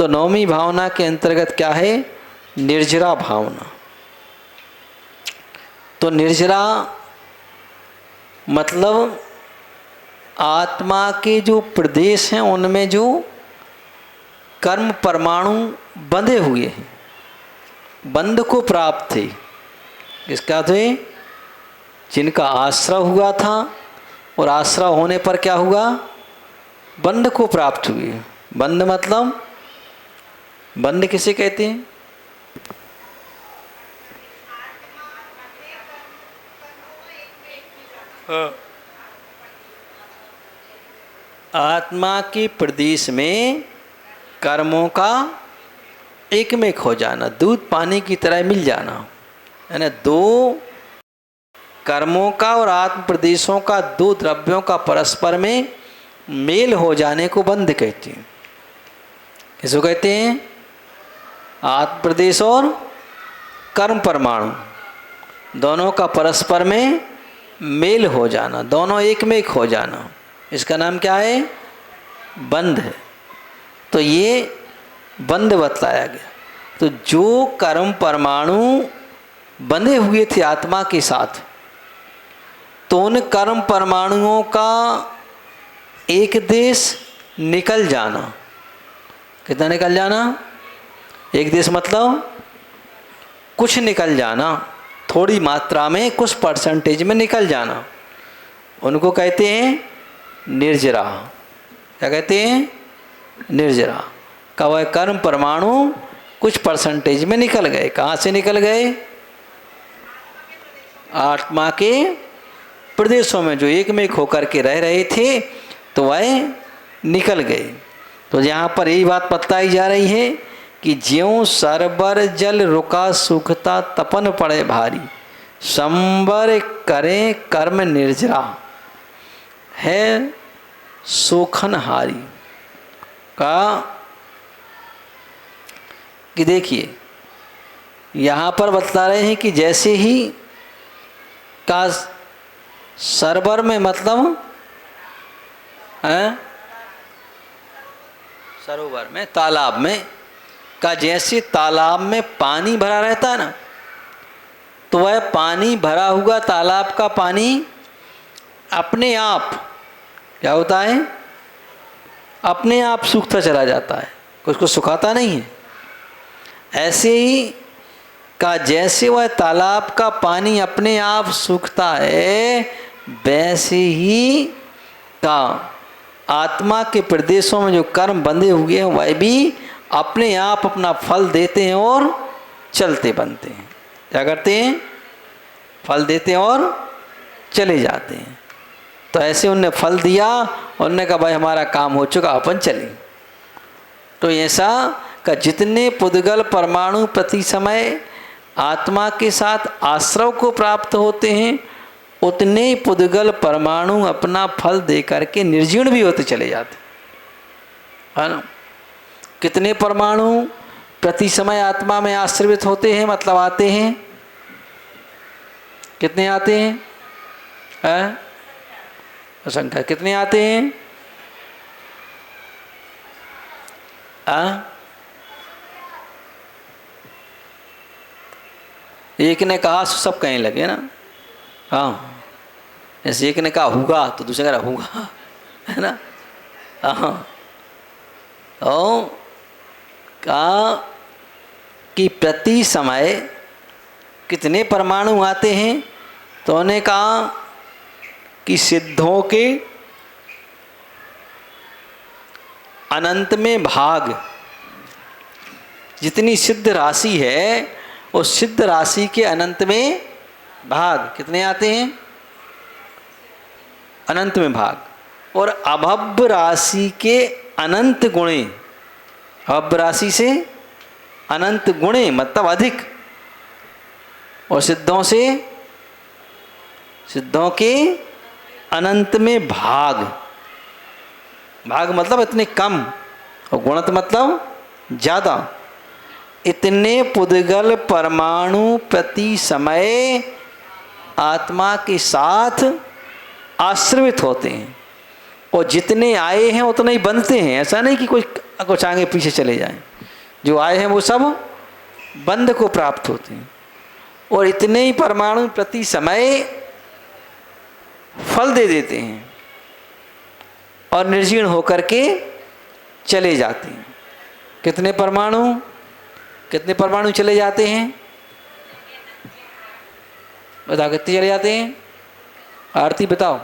तो नौवीं भावना के अंतर्गत क्या है? निर्जरा भावना। तो निर्जरा मतलब आत्मा के जो प्रदेश हैं उनमें जो कर्म परमाणु बंधे हुए हैं, बंध को प्राप्त थे। इसका थे जिनका आश्रय हुआ था और आश्रय होने पर क्या हुआ? बंध को प्राप्त हुए। बंध मतलब, बंध किसे कहते हैं? आत्मा के प्रदेश में कर्मों का एकमेक हो जाना, दूध पानी की तरह मिल जाना, है ना। दो कर्मों का और आत्म प्रदेशों का, दो द्रव्यों का परस्पर में मेल हो जाने को बंध कहते हैं। इसको कहते हैं आत्म प्रदेश और कर्म परमाणु दोनों का परस्पर में मेल हो जाना, दोनों एक में एक हो जाना, इसका नाम क्या है? बंध है। तो ये बंध बतलाया गया। तो जो कर्म परमाणु बंधे हुए थे आत्मा के साथ, तो उन कर्म परमाणुओं का एक देश निकल जाना। कितना निकल जाना? एक देश मतलब कुछ निकल जाना, थोड़ी मात्रा में, कुछ परसेंटेज में निकल जाना, उनको कहते हैं निर्जरा। क्या कहते हैं? निर्जरा। का वह कर्म परमाणु कुछ परसेंटेज में निकल गए। कहाँ से निकल गए? आत्मा के प्रदेशों में जो एक में एक होकर के रह रहे थे, तो वह निकल गए। तो यहाँ पर यही बात बताई जा रही है कि ज्यों सरबर जल रुका सूखता तपन पड़े भारी, संबर करें कर्म निर्जरा है सोखनहारी। का कि देखिए यहाँ पर बतला रहे हैं कि जैसे ही का सरबर में मतलब सरोवर में, तालाब में का, जैसे तालाब में पानी भरा रहता है ना, तो वह पानी भरा हुआ तालाब का पानी अपने आप क्या होता है? अपने आप सूखता चला जाता है, उसको सुखाता नहीं है। ऐसे ही का जैसे वह तालाब का पानी अपने आप सूखता है, वैसे ही का आत्मा के प्रदेशों में जो कर्म बंधे हुए हैं वह भी अपने आप अपना फल देते हैं और चलते बनते हैं। क्या करते हैं? फल देते हैं और चले जाते हैं। तो ऐसे उनने फल दिया, उनने कहा भाई हमारा काम हो चुका, अपन चले। तो ऐसा का जितने पुद्गल परमाणु प्रति समय आत्मा के साथ आश्रव को प्राप्त होते हैं, उतने पुद्गल परमाणु अपना फल दे करके निर्जीर्ण भी होते चले जाते, है ना। कितने परमाणु प्रति समय आत्मा में आश्रित होते हैं, मतलब आते हैं? कितने आते हैं? असंख्य। कितने आते हैं? एक ने कहा सब कहने लगे ना। हाँ, जैसे एक ने कहा होगा तो दूसरे कह रहा होगा, है ना। हाँ, तो कहा कि प्रति समय कितने परमाणु आते हैं, तो उन्होंने कहा कि सिद्धों के अनंत में भाग, जितनी सिद्ध राशि है उस सिद्ध राशि के अनंत में भाग कितने आते हैं? अनंत में भाग। और अभव्य राशि के अनंत गुणे, अभव्य राशि से अनंत गुणे मतलब अधिक, और सिद्धों से, सिद्धों के अनंत में भाग, भाग मतलब इतने कम, और गुणत मतलब ज़्यादा। इतने पुद्गल परमाणु प्रति समय आत्मा के साथ आश्रित होते हैं, और जितने आए हैं उतने ही बनते हैं। ऐसा नहीं कि कोई कुछ आगे पीछे चले जाएं, जो आए हैं वो सब बंध को प्राप्त होते हैं। और इतने ही परमाणु प्रति समय फल दे देते हैं और निर्जीर्ण होकर के चले जाते हैं। कितने परमाणु चले जाते हैं? बताओ कितने चले जाते हैं? आरती बताओ।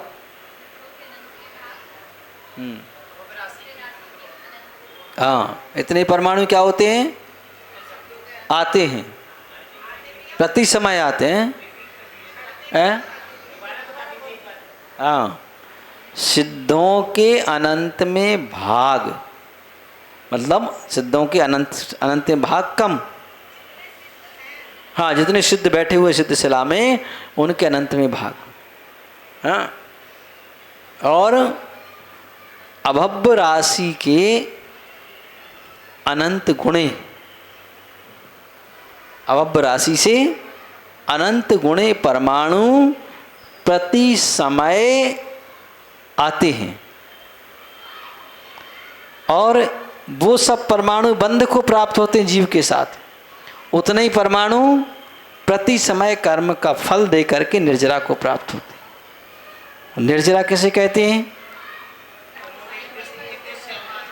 हाँ, इतने परमाणु क्या होते हैं? आते हैं, प्रति समय आते हैं। हाँ, सिद्धों के अनंत में भाग, मतलब सिद्धों के अनंत में भाग कम। हाँ, जितने सिद्ध बैठे हुए सिद्धशिला में, उनके अनंत में भाग। हाँ, और अभव्य राशि के अनंत गुणे, अभव्य राशि से अनंत गुणे परमाणु प्रति समय आते हैं। और वो सब परमाणु बंध को प्राप्त होते हैं जीव के साथ। उतने ही परमाणु प्रति समय कर्म का फल दे करके निर्जरा को प्राप्त होते हैं। निर्जरा किसे कहते हैं?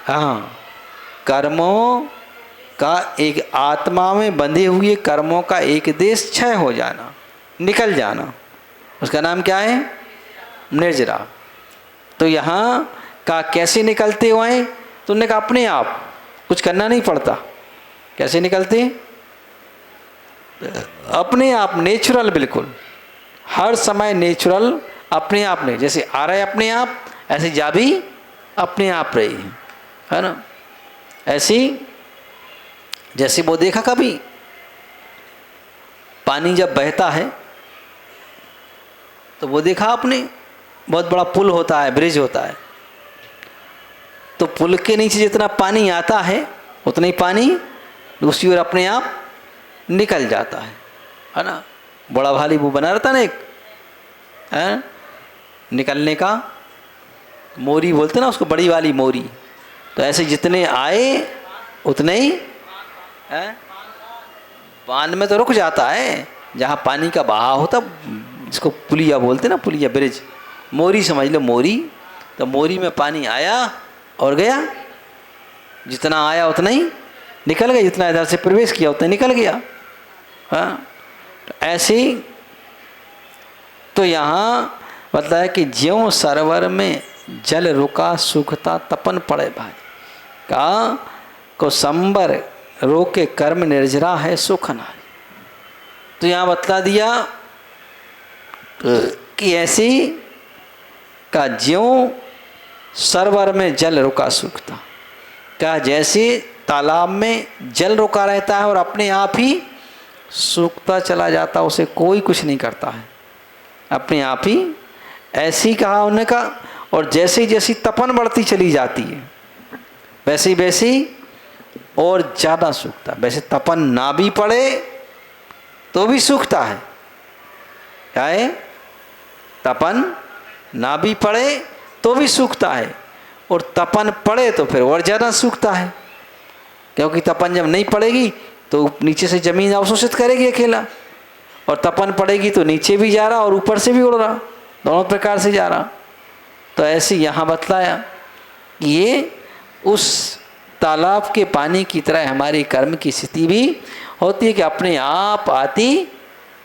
हाँ, कर्मों का एक आत्मा में बंधे हुए कर्मों का एक देश क्षय हो जाना, निकल जाना, उसका नाम क्या है? निर्जरा। तो यहाँ का कैसे निकलते हुए? तो उन्होंने कहा अपने आप, कुछ करना नहीं पड़ता। कैसे निकलते? अपने आप, नेचुरल, बिल्कुल हर समय नेचुरल, अपने आप नहीं। जैसे आ रहा है अपने आप, ऐसे जा भी अपने आप रही है ना। ऐसी जैसे वो देखा कभी पानी जब बहता है तो वो देखा आपने, बहुत बड़ा पुल होता है, ब्रिज होता है, तो पुल के नीचे जितना पानी आता है उतना ही पानी दूसरी ओर अपने आप निकल जाता है ना। बड़ा भाली वो बना रहता ना एक, है निकलने का, मोरी बोलते ना उसको, बड़ी वाली मोरी। तो ऐसे जितने आए उतने ही बांध में तो रुक जाता है, जहाँ पानी का बहाव होता, जिसको पुलिया बोलते ना, पुलिया, ब्रिज, मोरी समझ लो, मोरी। तो मोरी में पानी आया और गया, जितना आया उतना ही निकल गया, जितना इधर से प्रवेश किया उतना निकल गया। हाँ, तो ऐसे ही तो यहाँ बताया है कि ज्यों सरोवर में जल रुका सूखता तपन पड़े भाई का को संबर रोके कर्म निर्जरा है सुख नारी। तो यहाँ बतला दिया कि ऐसी का ज्यों सरोवर में जल रुका सूखता, क्या जैसे तालाब में जल रुका रहता है और अपने आप ही सूखता चला जाता, उसे कोई कुछ नहीं करता है, अपने आप ही। ऐसी कहा उन्होंने कहा, और जैसे जैसी तपन बढ़ती चली जाती है वैसे वैसे और ज़्यादा सूखता। वैसे तपन ना भी पड़े तो भी सूखता है, क्या है? तपन ना भी पड़े तो भी सूखता है, और तपन पड़े तो फिर और ज़्यादा सूखता है, क्योंकि तपन जब नहीं पड़ेगी तो नीचे से ज़मीन अवशोषित करेगी अकेला, और तपन पड़ेगी तो नीचे भी जा रहा और ऊपर से भी उड़ रहा, दोनों प्रकार से जा रहा। तो ऐसे यहाँ बतलाया कि ये उस तालाब के पानी की तरह हमारी कर्म की स्थिति भी होती है कि अपने आप आती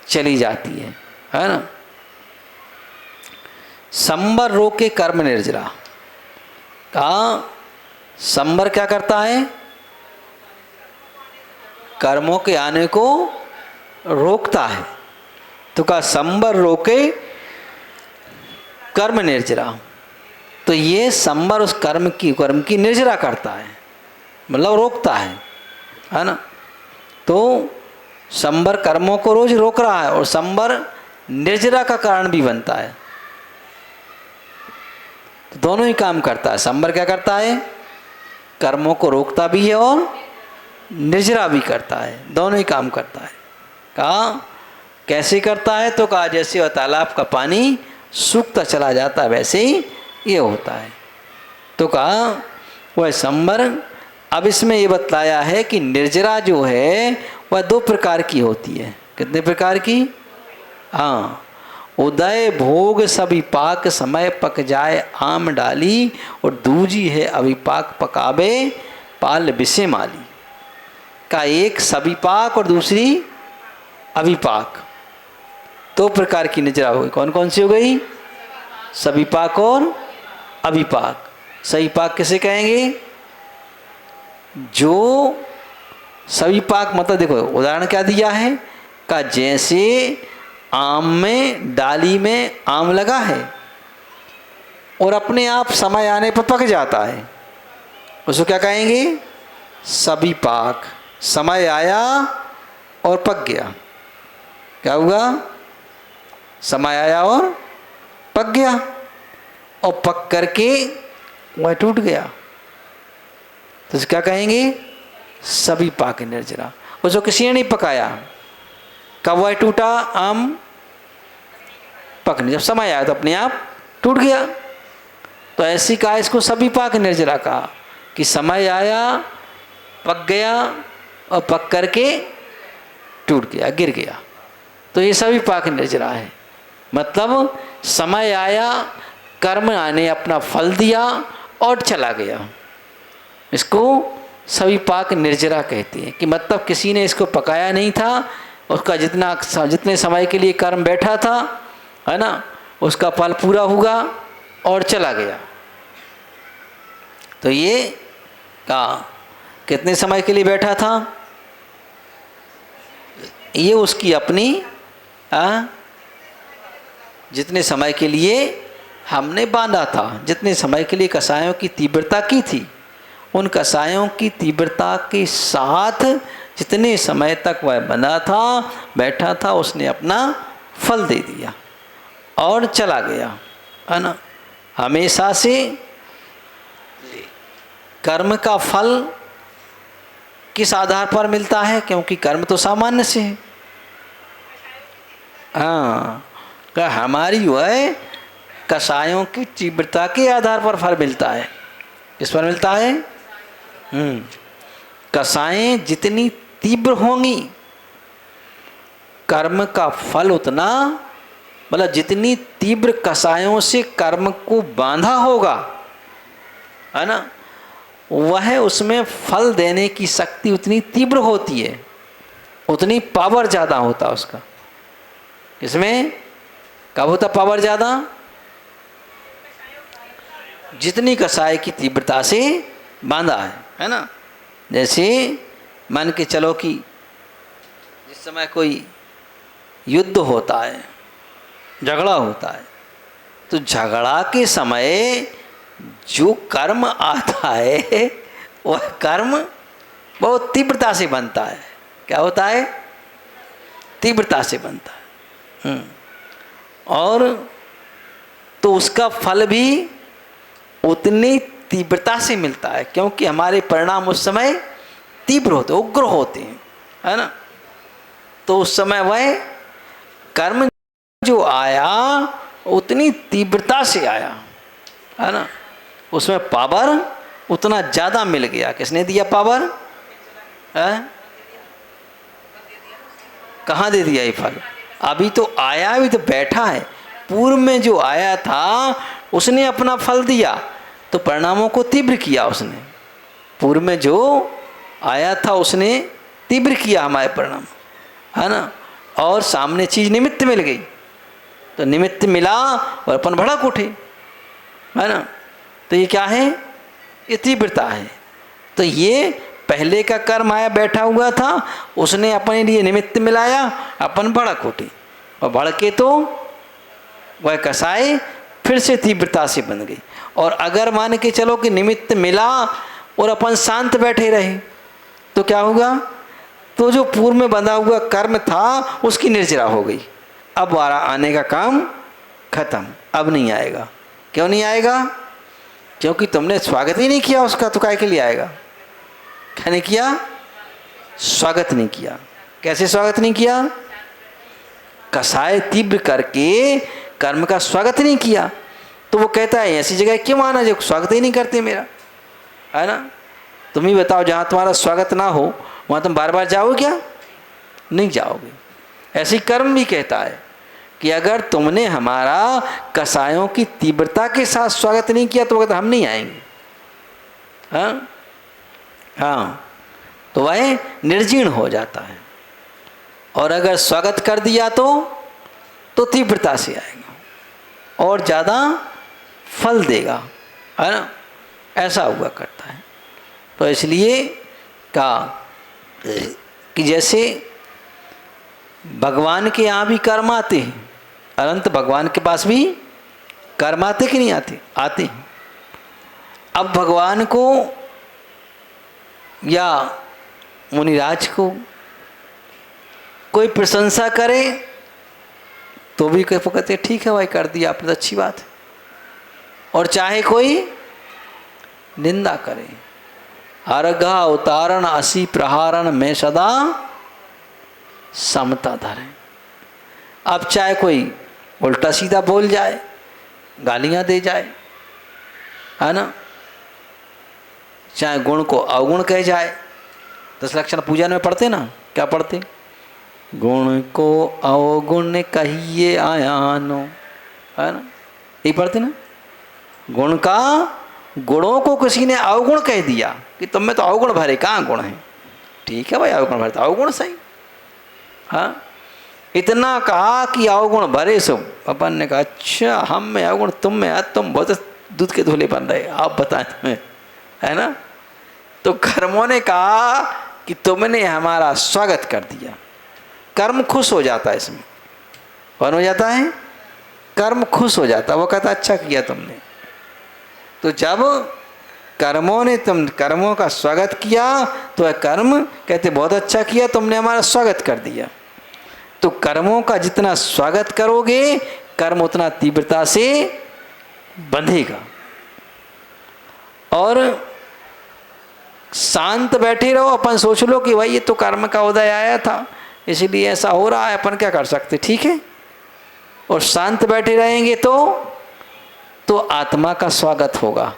चली जाती है ना। संबर रोके कर्म निर्जरा का, संबर क्या करता है? कर्मों के आने को रोकता है। तो का संबर रोके कर्म निर्जरा, तो ये संबर उस कर्म की निर्जरा करता है, मतलब रोकता है ना। तो संबर कर्मों को रोज रोक रहा है और संबर निर्जरा का कारण भी बनता है। तो दोनों ही काम करता है। संबर क्या करता है? कर्मों को रोकता भी है और निर्जरा भी करता है, दोनों ही काम करता है। कहा कैसे करता है? तो कहा जैसे वह तालाब का पानी सूखता चला जाता है वैसे ही ये होता है। तो कहा वह संबर अब इसमें ये बतलाया है कि निर्जरा जो है वह 2 प्रकार की होती है। कितने प्रकार की? हाँ, उदय भोग सविपाक समय पक जाए आम डाली, और दूजी है अविपाक पकावे पाल विषे माली। का एक सविपाक और दूसरी अविपाक, 2 प्रकार की निर्जरा हो गई। कौन कौन सी हो गई? सविपाक और अविपाक। सविपाक किसे कहेंगे? जो सविपाक मतलब देखो उदाहरण क्या दिया है का, जैसे आम में डाली में आम लगा है और अपने आप समय आने पर पक जाता है, उसको क्या कहेंगे? सविपाक। समय आया और पक गया, क्या हुआ? समय आया और पक गया, और पक करके वह टूट गया, तो इसे क्या कहेंगे? सविपाक निर्जरा। उसको किसी ने नहीं पकाया, कब वह टूटा? आम पकने, जब समय आया तो अपने आप टूट गया। तो ऐसी कहा इसको सविपाक निर्जरा कहा कि समय आया, पक गया और पक करके टूट गया, गिर गया, तो ये सविपाक निर्जरा है। मतलब समय आया, कर्म आने अपना फल दिया और चला गया, इसको सविपाक निर्जरा कहते हैं। कि मतलब किसी ने इसको पकाया नहीं था, उसका जितने समय के लिए कर्म बैठा था, है ना, उसका फल पूरा हुआ और चला गया। तो ये कहा कितने समय के लिए बैठा था? ये उसकी अपनी जितने समय के लिए हमने बांधा था, जितने समय के लिए कसायों की तीव्रता की थी, उन कसायों की तीव्रता के साथ जितने समय तक वह बंधा था, बैठा था, उसने अपना फल दे दिया और चला गया, है ना। हमेशा से कर्म का फल किस आधार पर मिलता है? क्योंकि कर्म तो सामान्य से है। हाँ, हमारी वह कसायों की तीव्रता के आधार पर फल मिलता है। किस पर मिलता है? कसाएं जितनी तीव्र होंगी, कर्म का फल उतना, मतलब जितनी तीव्र कसायों से कर्म को बांधा होगा, है ना, वह उसमें फल देने की शक्ति उतनी तीव्र होती है, उतनी पावर ज़्यादा होता उसका। इसमें कब होता पावर ज़्यादा? जितनी कसाय की तीव्रता से बांधा है ना। जैसे मान के चलो कि जिस समय कोई युद्ध होता है, झगड़ा होता है, तो झगड़ा के समय जो कर्म आता है वह कर्म बहुत तीव्रता से बनता है। क्या होता है? तीव्रता से बनता है। और तो उसका फल भी उतनी तीव्रता से मिलता है, क्योंकि हमारे परिणाम उस समय तीव्र होते, उग्र होते हैं, है ना। तो उस समय वह कर्म जो आया उतनी तीव्रता से आया, है ना, उसमें पावर उतना ज़्यादा मिल गया। किसने दिया पावर? कहाँ दे दिया ये फल? अभी तो आया, अभी तो बैठा है। पूर्व में जो आया था उसने अपना फल दिया, तो परिणामों को तीव्र किया उसने। पूर्व में जो आया था उसने तीव्र किया हमारे परिणाम, है ना। और सामने चीज़ निमित्त मिल गई, तो निमित्त मिला और अपन भड़क उठे, है ना। तो ये क्या है? ये तीव्रता है। तो ये पहले का कर्म आया, बैठा हुआ था, उसने अपने लिए निमित्त मिलाया, अपन भड़क उठे, और भड़के तो वह कसाई फिर से तीव्रता से बन गई। और अगर मान के चलो कि निमित्त मिला और अपन शांत बैठे रहे, तो क्या होगा? तो जो पूर्व में बंधा हुआ कर्म था उसकी निर्जरा हो गई। अब वारा आने का काम खत्म, अब नहीं आएगा। क्यों नहीं आएगा? क्योंकि तुमने स्वागत ही नहीं किया उसका, तो काय के लिए आएगा? क्या नहीं किया? स्वागत नहीं किया। कैसे स्वागत नहीं किया? कसाय तीव्र करके कर्म का स्वागत नहीं किया। तो वो कहता है ऐसी जगह क्यों आना जो स्वागत ही नहीं करते मेरा, है ना। तुम ही बताओ, जहाँ तुम्हारा स्वागत ना हो वहाँ तुम बार बार जाओगे क्या? नहीं जाओगे। ऐसे ही कर्म भी कहता है कि अगर तुमने हमारा कसायों की तीव्रता के साथ स्वागत नहीं किया तो हम नहीं आएंगे। हाँ हाँ, तो वह निर्जीर्ण हो जाता है। और अगर स्वागत कर दिया तो तीव्रता से आएगा और ज़्यादा फल देगा, है ना? ऐसा हुआ करता है। तो इसलिए कहा कि जैसे भगवान के यहाँ भी कर्म आते हैं, अनंत भगवान के पास भी कर्म आते कि नहीं आते? आते हैं। अब भगवान को या मुनिराज को कोई प्रशंसा करे तो भी कहते ठीक है भाई, कर दिया आपने तो अच्छी बात है। और चाहे कोई निंदा करे, अर्घा उतारण असी प्रहारण में सदा समता धरे। अब चाहे कोई उल्टा सीधा बोल जाए, गालियां दे जाए, है ना, चाहे गुण को अवगुण कह जाए। 10 लक्षण पूजन में पढ़ते ना, क्या पढ़ते? गुण को अवगुण कहिए आयानो, है ना, ये पढ़ते ना। गुण का, गुणों को किसी ने अवगुण कह दिया कि तुम में तो अवगुण भरे, कहाँ गुण है? ठीक है भाई, अवगुण भरे तो अवगुण सही। हाँ, इतना कहा कि अवगुण भरे सो अपन ने कहा अच्छा हम में अवगुण तुम में है, तुम बहुत दूध के धोले बन रहे, आप बताएं तुम्हें, है ना। तो कर्मों ने कहा कि तुमने हमारा स्वागत कर दिया। कर्म खुश हो जाता है इसमें। कौन हो जाता है? कर्म खुश हो जाता है। वो कहता अच्छा किया तुमने। तो जब कर्मों ने तुम कर्मों का स्वागत किया तो वह कर्म कहते बहुत अच्छा किया, तुमने हमारा स्वागत कर दिया। तो कर्मों का जितना स्वागत करोगे कर्म उतना तीव्रता से बंधेगा। और शांत बैठे रहो, अपन सोच लो कि भाई ये तो कर्म का उदय आया था इसीलिए ऐसा हो रहा है, अपन क्या कर सकते, ठीक है। और शांत बैठे रहेंगे तो आत्मा का स्वागत होगा।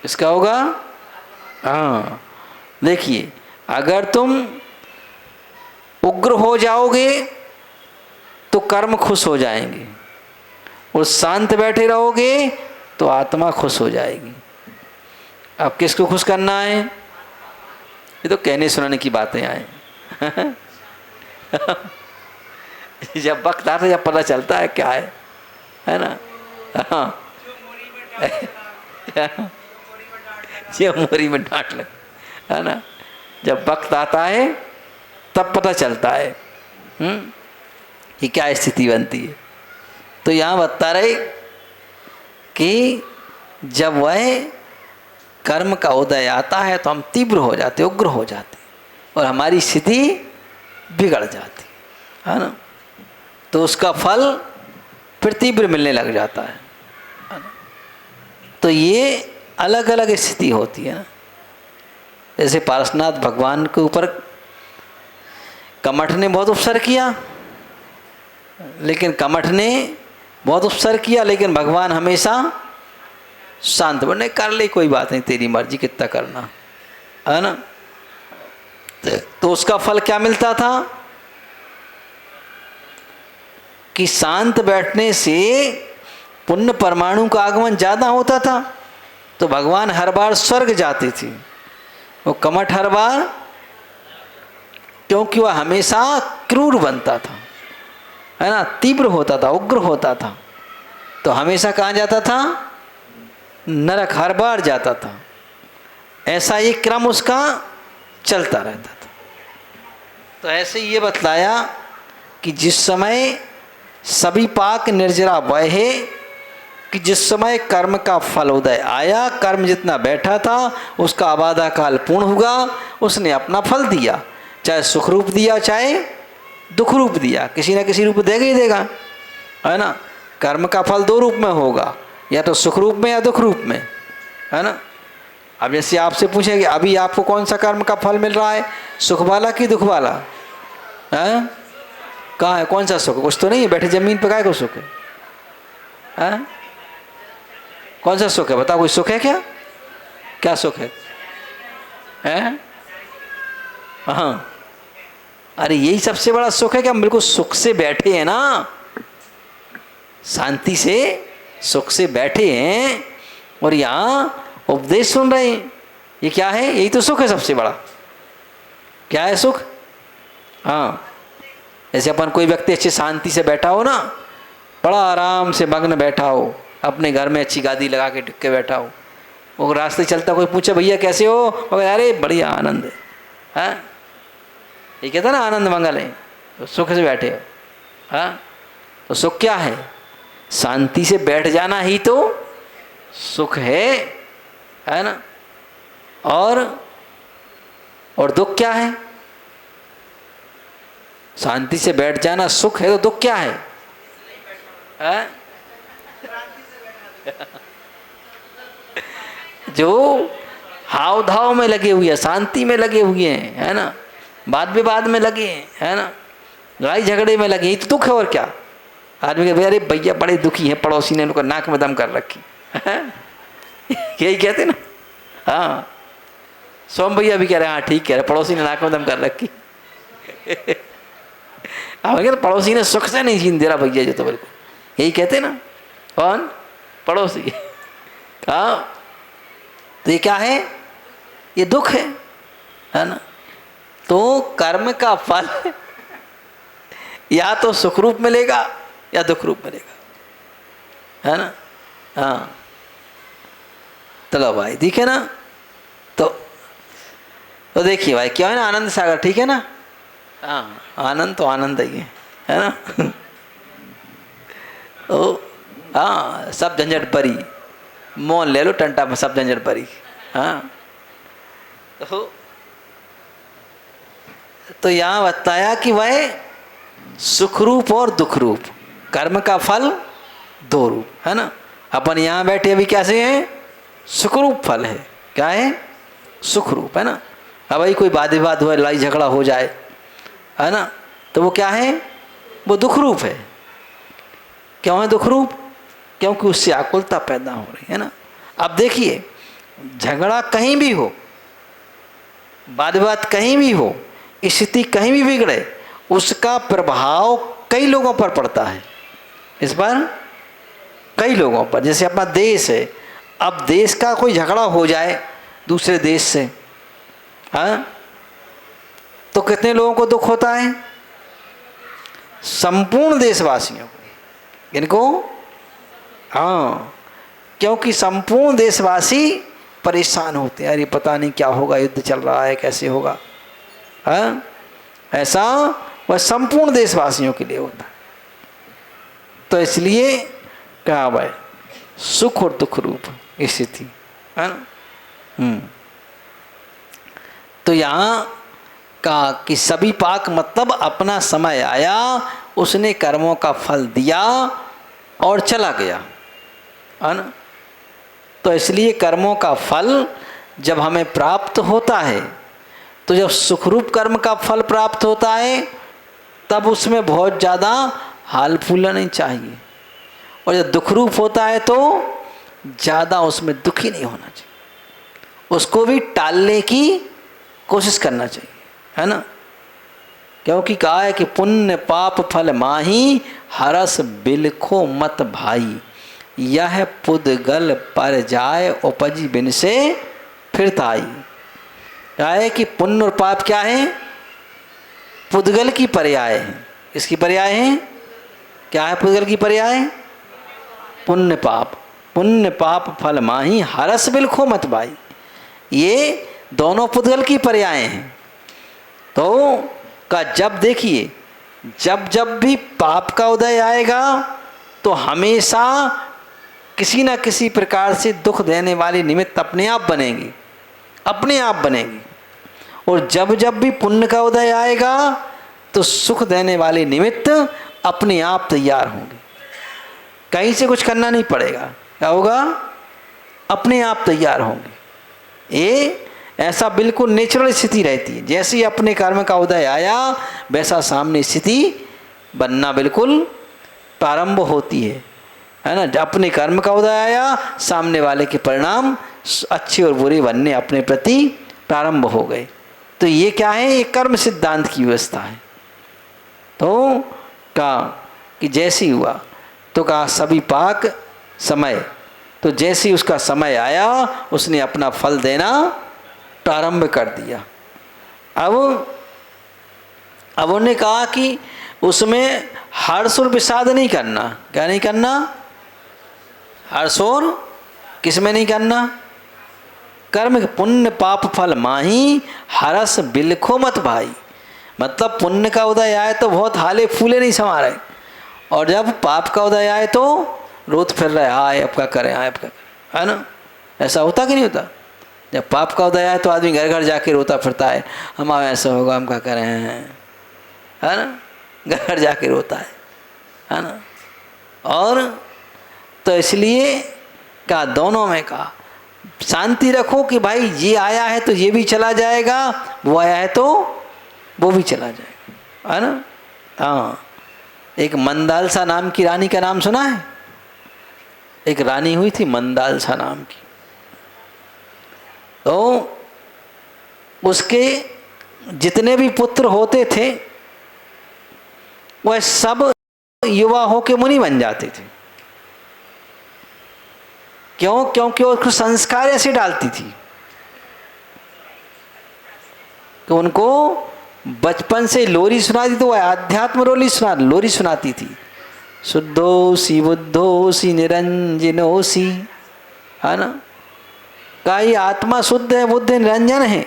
इसका होगा, हाँ। देखिए, अगर तुम उग्र हो जाओगे तो कर्म खुश हो जाएंगे, और शांत बैठे रहोगे तो आत्मा खुश हो जाएगी। अब किसको खुश करना है? ये तो कहने सुनाने की बातें आए। जब वक्त आता है जब पता चलता है क्या है ना। हाँ, ये मोरी में डांट लग, है ना। जब वक्त आता है तब पता चलता है कि क्या स्थिति बनती है। तो यहाँ बता रहे कि जब वह कर्म का उदय आता है तो हम तीव्र हो जाते, उग्र हो जाते, और हमारी स्थिति बिगड़ जाती है ना। तो उसका फल फिर तीव्र मिलने लग जाता है ना। तो ये अलग अलग स्थिति होती है ना। जैसे पार्श्वनाथ भगवान के ऊपर कमठ ने बहुत उपसर किया, लेकिन कमठ ने बहुत उपसर किया, लेकिन भगवान हमेशा शांत बने, कर ले कोई बात नहीं, तेरी मर्जी, कितना करना, है ना। तो उसका फल क्या मिलता था कि शांत बैठने से पुण्य परमाणु का आगमन ज़्यादा होता था। तो भगवान हर बार स्वर्ग जाते थे, वो कमठ हर बार, क्योंकि वह हमेशा क्रूर बनता था, है ना, तीव्र होता था, उग्र होता था। तो हमेशा कहाँ जाता था? नरक हर बार जाता था। ऐसा ये क्रम उसका चलता रहता था। तो ऐसे ये बतलाया कि जिस समय सभी पाक निर्जरा बहे, कि जिस समय कर्म का फल उदय आया, कर्म जितना बैठा था उसका आबादा काल पूर्ण हुआ, उसने अपना फल दिया, चाहे सुख रूप दिया चाहे दुख रूप दिया, किसी न किसी रूप देगा ही देगा, है ना। कर्म का फल 2 रूप में होगा, या तो सुख रूप में या दुख रूप में, है ना। अब जैसे आपसे पूछेंगे अभी आपको कौन सा कर्म का फल मिल रहा है, सुख वाला कि दुख वाला? है कहाँ है, कौन सा सुख? कुछ तो नहीं है, बैठे जमीन पे काय को सुख है? कौन सा सुख है? बताओ, कोई सुख है क्या? क्या सुख है? है? हाँ, अरे यही सबसे बड़ा सुख है कि हम बिल्कुल सुख से बैठे हैं ना, शांति से सुख से बैठे हैं और यहाँ उपदेश सुन रहे हैं। ये क्या है? यही तो सुख है सबसे बड़ा। क्या है सुख? हाँ, जैसे अपन कोई व्यक्ति अच्छी शांति से बैठा हो ना, बड़ा आराम से मग्न बैठा हो, अपने घर में अच्छी गादी लगा के टिक के बैठा हो, वो रास्ते चलता कोई पूछे भैया कैसे हो, और अरे बढ़िया आनंद है, हाँ, ये कहता ना आनंद मंगल है, तो सुख से बैठे हो। हाँ, तो सुख क्या है? शांति से बैठ जाना ही तो सुख है ना। और दुख क्या है? शांति से बैठ जाना सुख है, तो दुख क्या है? जो हाव धाव में लगे हुए हैं, शांति में लगे हुए हैं, है ना, वाद विवाद में लगे हैं, है ना, लड़ाई झगड़े में लगे, ये तो दुख है। और क्या? आदमी कहते अरे भैया बड़े दुखी हैं, पड़ोसी ने उनको नाक में दम कर रखी, यही कहते ना। हाँ, सोम भैया भी कह रहे हैं, हाँ ठीक कह रहे, पड़ोसी ने नाक में दम कर रखी। पड़ोसी ने सुख से नहीं जीन दे रहा भैया जो, तो बिल्कुल यही कहते ना। कौन? पड़ोसी। हाँ, तो ये क्या है? ये दुख है ना। तो कर्म का फल या तो सुख रूप मिलेगा या दुख रूप मिलेगा, है ना। हाँ, चलो भाई, ठीक है ना। तो देखिए भाई, क्या है ना, आनंद सागर, ठीक है ना। हाँ, आनंद तो आनंद ही है ना। तो हाँ, सब झंझट परी, मौन ले लो टंटा में, सब झंझट परी। हाँ, तो यहाँ बताया कि वह सुख रूप और दुख रूप, कर्म का फल दो रूप, है ना। अपन यहाँ बैठे अभी कैसे हैं? सुख रूप फल है। क्या है? सुख रूप, है ना। अब भाई कोई वाद विवाद हुआ, लड़ाई झगड़ा हो जाए, है ना, तो वो क्या है? वो दुख रूप है। क्यों है दुख रूप? क्योंकि उससे आकुलता पैदा हो रही है ना। अब देखिए, झगड़ा कहीं भी हो, वाद विवाद कहीं भी हो, स्थिति कहीं भी बिगड़े, उसका प्रभाव कई लोगों पर पड़ता है। इस पर कई लोगों पर, जैसे अपना देश है, अब देश का कोई झगड़ा हो जाए दूसरे देश से, हाँ, तो कितने लोगों को दुख होता है? संपूर्ण देशवासियों को। इनको, हाँ, क्योंकि संपूर्ण देशवासी परेशान होते हैं, अरे पता नहीं क्या होगा, युद्ध चल रहा है, कैसे होगा, हाँ, ऐसा वह संपूर्ण देशवासियों के लिए होता है। तो इसलिए कहा भाई सुख और दुख रूप स्थिति, है ना। तो यहाँ कहा कि सभी पाक मतलब अपना समय आया, उसने कर्मों का फल दिया और चला गया, है ना। तो इसलिए कर्मों का फल जब हमें प्राप्त होता है, तो जब सुखरूप कर्म का फल प्राप्त होता है, तब उसमें बहुत ज़्यादा हाल फूलना नहीं चाहिए, और जब दुखरूप होता है तो ज़्यादा उसमें दुखी नहीं होना चाहिए, उसको भी टालने की कोशिश करना चाहिए, है ना। क्योंकि कहा है कि पुण्य पाप फल माही, हरस बिलखो मत भाई, यह पुद्गल पर जाए उपजी बिन से फिरत आई। क्या है कि पुण्य और पाप क्या है? पुद्गल की पर्याय है। इसकी पर्याय है? क्या है पुद्गल की पर्याय? पुण्य पाप। पुण्य पाप फल माही, हरस बिलखो मत भाई, ये दोनों पुद्गल की पर्याय हैं। तो का जब देखिए, जब जब भी पाप का उदय आएगा तो हमेशा किसी न किसी प्रकार से दुख देने वाली निमित्त अपने आप बनेंगी, अपने आप बनेंगी। और जब जब भी पुण्य का उदय आएगा तो सुख देने वाले निमित्त अपने आप तैयार होंगे, कहीं से कुछ करना नहीं पड़ेगा। क्या होगा? अपने आप तैयार होंगे। ये ऐसा बिल्कुल नेचुरल स्थिति रहती है। जैसे ही अपने कर्म का उदय आया, वैसा सामने स्थिति बनना बिल्कुल प्रारंभ होती है ना। अपने कर्म का उदय आया, सामने वाले के परिणाम अच्छे और बुरे बनने अपने प्रति प्रारंभ हो गए। तो ये क्या है, ये कर्म सिद्धांत की व्यवस्था है। तो कहा कि जैसे ही हुआ तो कहा सभी पाक समय, तो जैसे ही उसका समय आया उसने अपना फल देना प्रारंभ कर दिया। अब उन्होंने कहा कि उसमें हर्ष और विषाद नहीं करना। क्या नहीं करना? हर्ष और किस में नहीं करना? कर्म पुण्य पाप फल माही हरस बिलखो मत भाई। मतलब पुण्य का उदय आए तो बहुत हाले फूले नहीं समा रहे, और जब पाप का उदय आए तो रोत फिर रहे, आए आपका करें, आए आपका करें, है ना? ऐसा होता कि नहीं होता? जब पाप का उदय आए तो आदमी घर घर जाके रोता फिरता है, हमारा ऐसा होगा, हम क्या करें, है ना? घर घर जाके रोता है ना? और तो इसलिए कहा दोनों में कहा शांति रखो कि भाई ये आया है तो ये भी चला जाएगा, वो आया है तो वो भी चला जाएगा, है ना? हाँ, एक मंदालसा नाम की रानी का नाम सुना है? एक रानी हुई थी मंदालसा नाम की, तो उसके जितने भी पुत्र होते थे वह सब युवा होके मुनि बन जाते थे। क्यों? क्योंकि उसको संस्कार ऐसे डालती थी कि उनको बचपन से लोरी सुनाती, तो वह अध्यात्म लोरी सुनाती थी। शुद्धोसी बुद्धोसी निरंजनोसी, है ना? का ये आत्मा शुद्ध है, बुद्ध निरंजन है,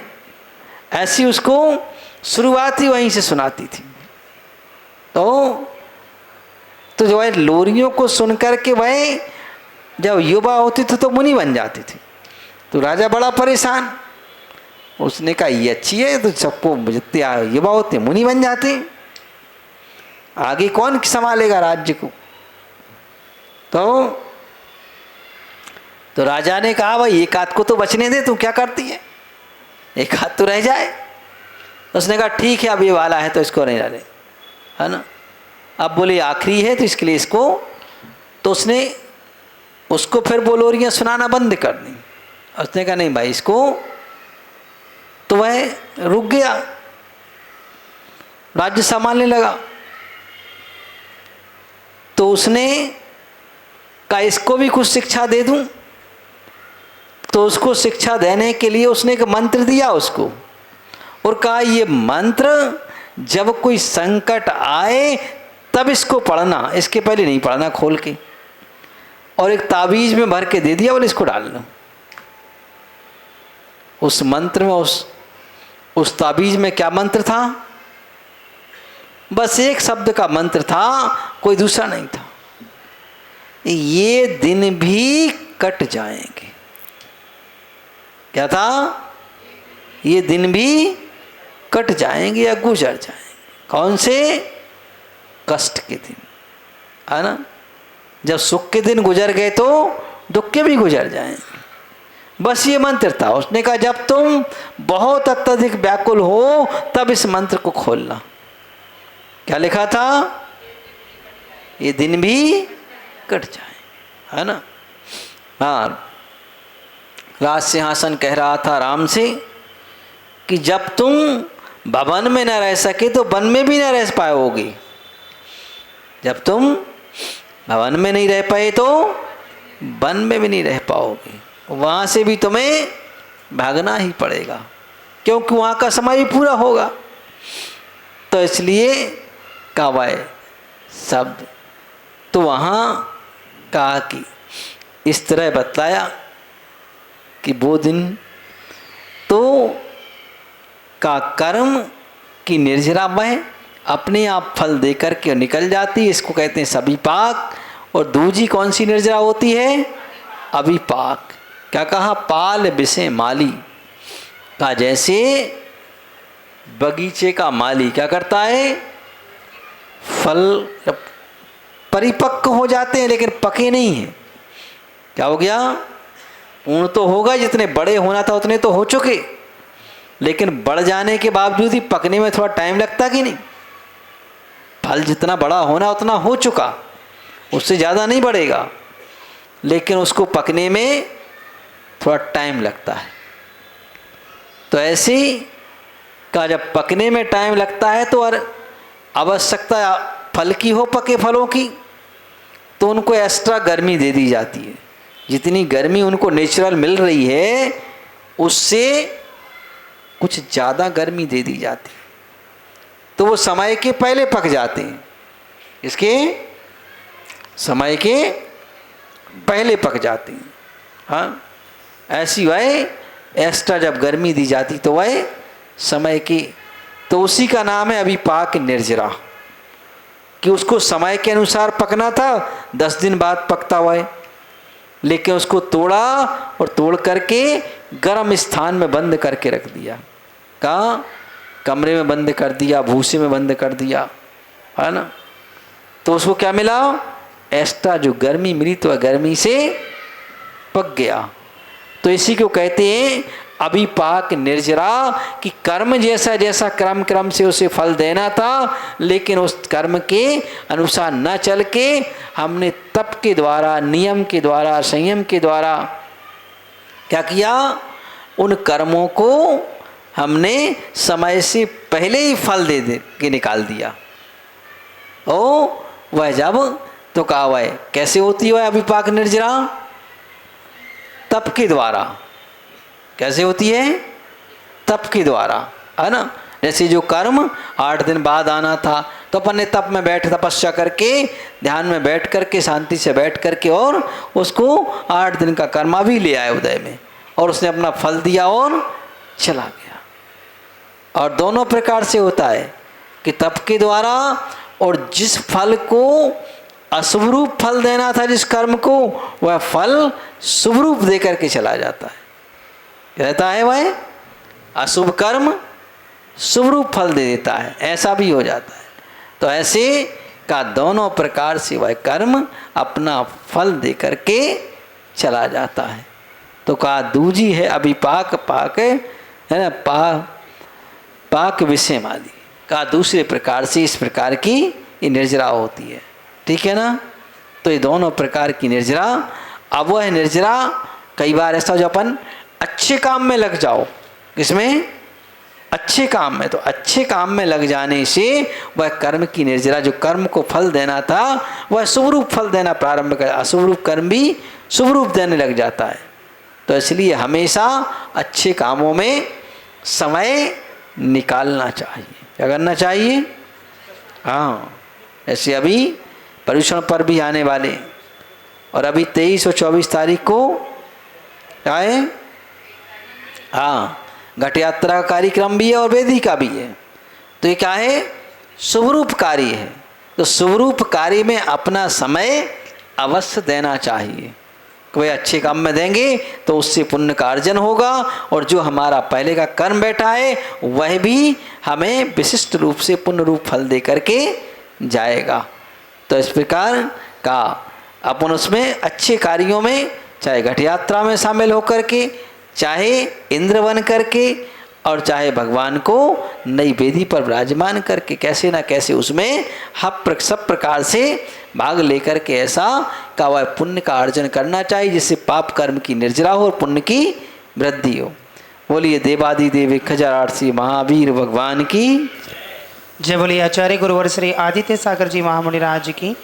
ऐसी उसको शुरुआत ही वहीं से सुनाती थी। तो जो है लोरियों को सुनकर के वह जब युवा होती थी तो मुनि बन जाती थी। तो राजा बड़ा परेशान, उसने कहा ये अच्छी है, तो सबको जितने युवा होते मुनि बन जाते, आगे कौन संभालेगा राज्य को? तो राजा ने कहा भाई एक हाथ को तो बचने दे, तू क्या करती है, एक हाथ तो रह जाए। उसने कहा ठीक है, अब ये वाला है तो इसको नहीं डाले, है ना? अब बोले आखिरी है तो इसके लिए इसको, तो उसको फिर बोलोरियाँ सुनाना बंद कर दी। उसने कहा नहीं भाई इसको, तो वह रुक गया, राज्य संभालने लगा। तो उसने कहा इसको भी कुछ शिक्षा दे दूं, तो उसको शिक्षा देने के लिए उसने एक मंत्र दिया उसको, और कहा ये मंत्र जब कोई संकट आए तब इसको पढ़ना, इसके पहले नहीं पढ़ना खोल के। और एक ताबीज में भर के दे दिया, बोले इसको डाल लो। उस मंत्र में उस ताबीज में क्या मंत्र था? बस एक शब्द का मंत्र था, कोई दूसरा नहीं था। ये दिन भी कट जाएंगे। क्या था? ये दिन भी कट जाएंगे या गुजर जाएंगे। कौन से? कष्ट के दिन, है ना? जब सुख के दिन गुजर गए तो दुख के भी गुजर जाएंगे। बस ये मंत्र था। उसने कहा जब तुम बहुत अत्यधिक व्याकुल हो तब इस मंत्र को खोलना। क्या लिखा था? ये दिन भी कट जाए, है ना? हाँ, राज सिंहासन कह रहा था राम से कि जब तुम भवन में न रह सके तो वन में भी न रह पाओगे। जब तुम भवन में नहीं रह पाए तो वन में भी नहीं रह पाओगे, वहाँ से भी तुम्हें भागना ही पड़ेगा, क्योंकि वहाँ का समय भी पूरा होगा। तो इसलिए कावाय शब्द तो वहाँ कहा कि इस तरह बतलाया कि वो दिन तो का कर्म की निर्जरा वह अपने आप फल देकर के निकल जाती है, इसको कहते हैं सविपाक। और दूजी कौन सी निर्जरा होती है? अविपाक। क्या कहा? पाल विषय माली का, जैसे बगीचे का माली क्या करता है? फल परिपक्व हो जाते हैं लेकिन पके नहीं हैं। क्या हो गया? पूर्ण तो होगा, जितने बड़े होना था उतने तो हो चुके, लेकिन बढ़ जाने के बावजूद ही पकने में थोड़ा टाइम लगता कि नहीं? फल जितना बड़ा होना उतना हो चुका, उससे ज़्यादा नहीं बढ़ेगा, लेकिन उसको पकने में थोड़ा टाइम लगता है। तो ऐसे का जब पकने में टाइम लगता है तो और आवश्यकता फल की हो, पके फलों की, तो उनको एक्स्ट्रा गर्मी दे दी जाती है। जितनी गर्मी उनको नेचुरल मिल रही है उससे कुछ ज़्यादा गर्मी दे दी जाती है, तो वो समय के पहले पक जाते हैं। इसके समय के पहले पक जाते हैं। हाँ, ऐसी वह एक्स्ट्रा जब गर्मी दी जाती तो वह समय की, तो उसी का नाम है अभिपाक निर्जरा, कि उसको समय के अनुसार पकना था, 10 दिन बाद पकता हुआ है, लेकिन उसको तोड़ा और तोड़ करके गर्म स्थान में बंद करके रख दिया। कहाँ? कमरे में बंद कर दिया, भूसे में बंद कर दिया, है ना। तो उसको क्या मिला? एक्स्ट्रा जो गर्मी मिली, तो गर्मी से पक गया। तो इसी को कहते हैं अभिपाक निर्जरा, कि कर्म जैसा जैसा क्रम से उसे फल देना था, लेकिन उस कर्म के अनुसार न चल के हमने तप के द्वारा, नियम के द्वारा, संयम के द्वारा क्या किया? उन कर्मों को हमने समय से पहले ही फल दे के निकाल दिया। ओ वह जब तो कहा वह कैसे होती है अभिपाक निर्जरा? तप के द्वारा। कैसे होती है? तप के द्वारा, है ना। जैसे जो कर्म 8 दिन बाद आना था, तो अपन ने तप में बैठ तपस्या करके, ध्यान में बैठ करके, शांति से बैठ करके, और उसको 8 दिन का कर्मा भी ले आए उदय में, और उसने अपना फल दिया और चला गया। और दोनों प्रकार से होता है कि तप के द्वारा, और जिस फल को अशुभ रूप फल देना था जिस कर्म को, वह फल शुभ रूप दे करके चला जाता है। रहता है वह अशुभ कर्म शुभ रूप फल दे देता है, ऐसा भी हो जाता है। तो ऐसे का दोनों प्रकार से वह कर्म अपना फल दे करके चला जाता है। तो कहा दूजी है अभिपाक पाक, है ना, पाक विषय माली। कहा दूसरे प्रकार से इस प्रकार की ये निर्जरा होती है। ठीक है ना। तो ये दोनों प्रकार की निर्जरा। अब वह निर्जरा कई बार ऐसा हो जो अपन अच्छे काम में लग जाओ, किसमें? अच्छे काम में। तो अच्छे काम में लग जाने से वह कर्म की निर्जरा, जो कर्म को फल देना था वह शुभ रूप फल देना प्रारंभ कर, अशुभ रूप कर्म भी शुभ रूप देने लग जाता है। तो इसलिए हमेशा अच्छे कामों में समय निकालना चाहिए। क्या करना चाहिए? हाँ, ऐसे अभी पर्युषण पर भी आने वाले, और अभी 23 और 24 तारीख को क्या है? हाँ, घट यात्रा का कार्यक्रम भी है और वेदी का भी है। तो ये क्या है? शुभ रूप कार्य है। तो शुभ रूप कार्य में अपना समय अवश्य देना चाहिए। कोई अच्छे काम में देंगे तो उससे पुण्य का अर्जन होगा, और जो हमारा पहले का कर्म बैठा है वह भी हमें विशिष्ट रूप से पुण्य रूप फल दे करके जाएगा। तो इस प्रकार का अपन उसमें अच्छे कार्यों में, चाहे घट यात्रा में शामिल होकर के, चाहे इंद्र बन करके, और चाहे भगवान को नई वेदी पर विराजमान करके, कैसे ना कैसे उसमें सब प्रकार से भाग लेकर के ऐसा का वह पुण्य का अर्जन करना चाहिए, जिससे पाप कर्म की निर्जरा हो और पुण्य की वृद्धि हो। बोलिए देवादिदेव 1008 महावीर भगवान की जय। बोलिए आचार्य गुरुवर श्री आदित्य सागर जी महामुनि राज की।